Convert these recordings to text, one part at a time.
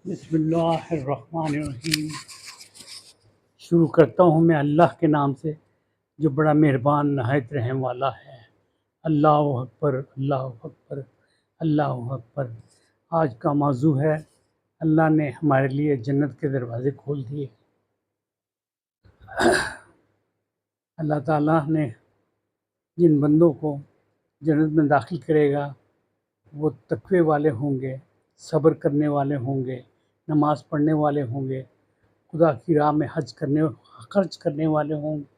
بسم اللہ الرحمن الرحیم۔ شروع کرتا ہوں میں اللہ کے نام سے جو بڑا مہربان نہایت رحم والا ہے۔ اللہ اکبر، اللہ اکبر، اللہ اکبر۔ آج کا موضوع ہے اللہ نے ہمارے لیے جنت کے دروازے کھول دیے۔ اللہ تعالیٰ نے جن بندوں کو جنت میں داخل کرے گا وہ تقوی والے ہوں گے، صبر کرنے والے ہوں گے، نماز پڑھنے والے ہوں گے، خدا کی راہ میں خرچ کرنے والے ہوں گے،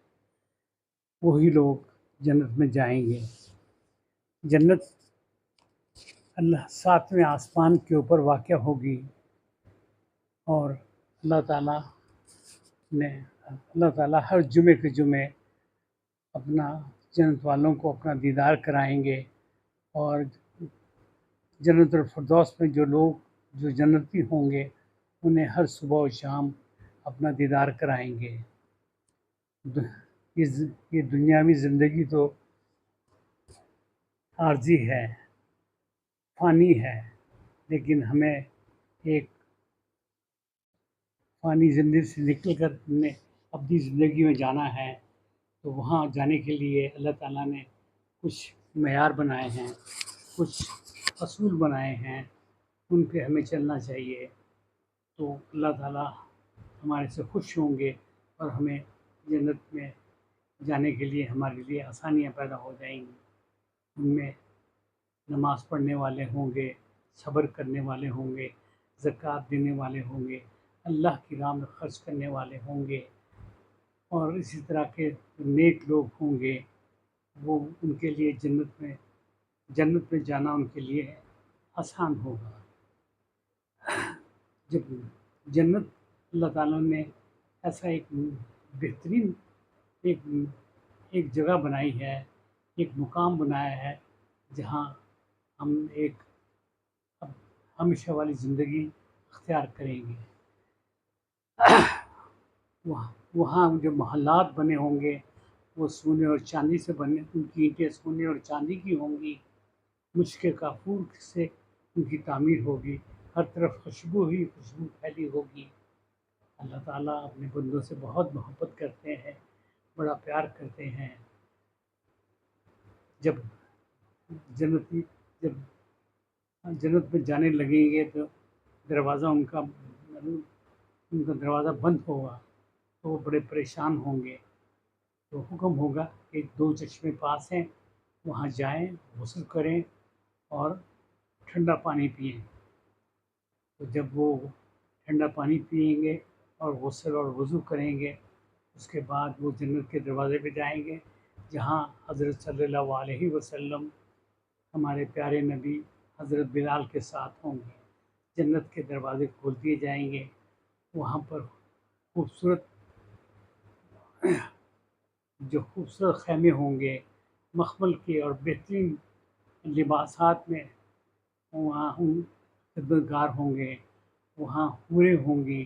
وہی لوگ جنت میں جائیں گے۔ جنت اللہ 7ویں آسمان کے اوپر واقع ہوگی، اور اللہ تعالیٰ ہر جمعے کے جمعے اپنا جنت والوں کو اپنا دیدار کرائیں گے، اور جنت الفردوس میں جو جنتی ہوں گے انہیں ہر صبح و شام اپنا دیدار کرائیں گے۔ یہ دنیاوی زندگی تو عارضی ہے، فانی ہے، لیکن ہمیں ایک فانی زندگی سے نکل کر ہم نے اپنی زندگی میں جانا ہے، تو وہاں جانے کے لیے اللہ تعالیٰ نے کچھ معیار بنائے ہیں، کچھ اصول بنائے ہیں، ان پہ ہمیں چلنا چاہیے، تو اللہ تعالیٰ ہمارے سے خوش ہوں گے اور ہمیں جنت میں جانے کے لیے ہمارے لیے آسانیاں پیدا ہو جائیں گی۔ ان میں نماز پڑھنے والے ہوں گے، صبر کرنے والے ہوں گے، زکوٰۃ دینے والے ہوں گے، اللہ کی راہ میں خرچ کرنے والے ہوں گے، اور اسی طرح کے نیک لوگ ہوں گے، وہ ان کے لیے جنت میں جانا ان کے لیے آسان ہوگا۔ جب جنت اللہ تعالیٰ نے ایسا ایک بہترین ایک ایک جگہ بنائی ہے، ایک مقام بنایا ہے جہاں ہم ایک ہمیشہ والی زندگی اختیار کریں گے۔ وہاں جو محلات بنے ہوں گے وہ سونے اور چاندی سے بنے، ان کی اینٹیں سونے اور چاندی کی ہوں گی، مشک کافور سے ان کی تعمیر ہوگی، ہر طرف خوشبو ہی خوشبو پھیلی ہوگی۔ اللہ تعالیٰ اپنے بندوں سے بہت محبت کرتے ہیں، بڑا پیار کرتے ہیں۔ جب جنت میں جانے لگیں گے تو ان کا دروازہ بند ہوگا، تو وہ بڑے پریشان ہوں گے، تو حکم ہوگا کہ 2 چشمے پاس ہیں، وہاں جائیں، غسل کریں اور ٹھنڈا پانی پئیں۔ تو جب وہ ٹھنڈا پانی پئیں گے اور غسل اور وضو کریں گے، اس کے بعد وہ جنت کے دروازے پہ جائیں گے، جہاں حضرت صلی اللہ علیہ وسلم ہمارے پیارے نبی حضرت بلال کے ساتھ ہوں گے۔ جنت کے دروازے کھول دیے جائیں گے، وہاں پر خوبصورت خیمے ہوں گے، مخمل کے اور بہترین لباسات میں وہاں خدمت گار ہوں گے، وہاں حوریں ہوں گی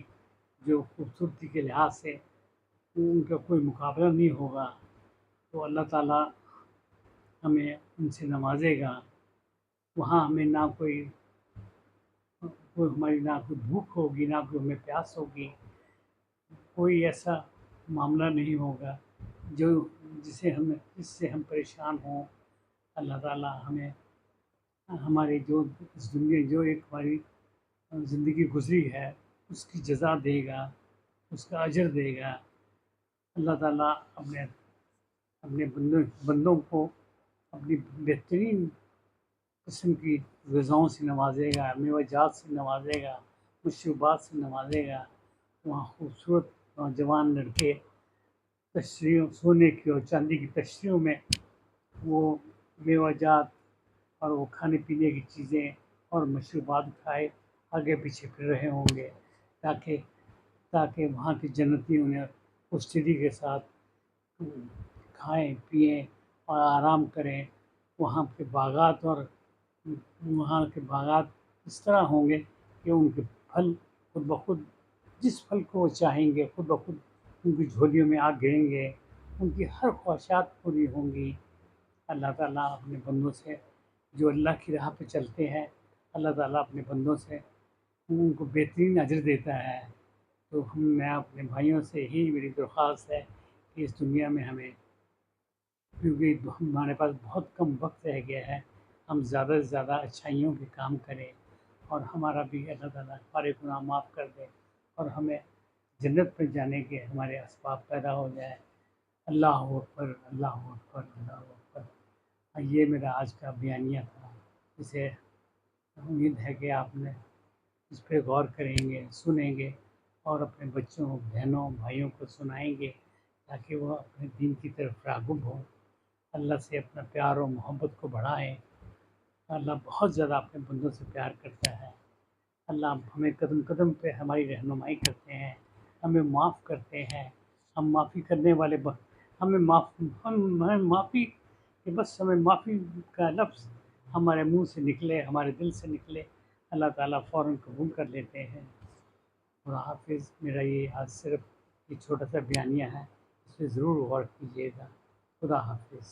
جو خوبصورتی کے لحاظ سے ان کا کوئی مقابلہ نہیں ہوگا۔ تو اللہ تعالیٰ ہمیں ان سے نوازے گا، وہاں ہمیں نہ کوئی بھوک ہوگی، نہ کوئی ہمیں پیاس ہوگی، کوئی ایسا معاملہ نہیں ہوگا جس سے ہم پریشان ہوں۔ اللہ تعالیٰ ہمیں ہماری جو ایک ہماری زندگی گزری ہے اس کی جزا دے گا، اس کا اجر دے گا۔ اللہ تعالیٰ اپنے بندوں کو اپنی بہترین قسم کی غذاؤں سے نوازے گا، میوہ جات سے نوازے گا، مشروبات سے نوازے گا۔ وہاں خوبصورت نوجوان لڑکے سونے کی اور چاندی کی تشتریوں میں وہ میوہ جات اور وہ کھانے پینے کی چیزیں اور مشروبات کھائے آگے پیچھے پھر رہے ہوں گے، تاکہ وہاں کے جنتی انہیں پشتی کے ساتھ کھائیں پئیں اور آرام کریں۔ وہاں کے باغات اس طرح ہوں گے کہ ان کے پھل خود بخود جس پھل کو وہ چاہیں گے خود بخود ان کی جھولیوں میں آ گریں گے، ان کی ہر خواہشات پوری ہوں گی۔ اللہ تعالیٰ اپنے بندوں سے جو اللہ کی راہ پہ چلتے ہیں، اللہ تعالیٰ اپنے بندوں سے ان کو بہترین اجر دیتا ہے۔ تو میں اپنے بھائیوں سے ہی میری درخواست ہے کہ اس دنیا میں ہمیں، کیونکہ ہمارے پاس بہت کم وقت رہ گیا ہے، ہم زیادہ سے زیادہ اچھائیوں کے کام کریں، اور ہمارا بھی اللہ تعالیٰ ہمارے گناہ معاف کر دے، اور ہمیں جنت میں جانے کے ہمارے اسباب پیدا ہو جائے۔ اللہ اکبر، اللہ اکبر، اللہ اکبر۔ یہ میرا آج کا بیانیہ تھا، اسے امید ہے کہ آپ نے اس پہ غور کریں گے، سنیں گے، اور اپنے بچوں، بہنوں، بھائیوں کو سنائیں گے، تاکہ وہ اپنے دین کی طرف راغب ہوں، اللہ سے اپنا پیار و محبت کو بڑھائیں۔ اللہ بہت زیادہ اپنے بندوں سے پیار کرتا ہے۔ اللہ ہمیں قدم قدم پہ ہماری رہنمائی کرتے ہیں، ہمیں معاف کرتے ہیں۔ ہم معافی کرنے والے ہمیں معافی کہ بس ہمیں معافی کا لفظ ہمارے منہ سے نکلے، ہمارے دل سے نکلے، اللہ تعالیٰ فوراً قبول کر لیتے ہیں۔ خدا حافظ۔ میرا یہ آج صرف ایک چھوٹا سا بیانیہ ہے، اس پہ ضرور غور کیجیے گا۔ خدا حافظ۔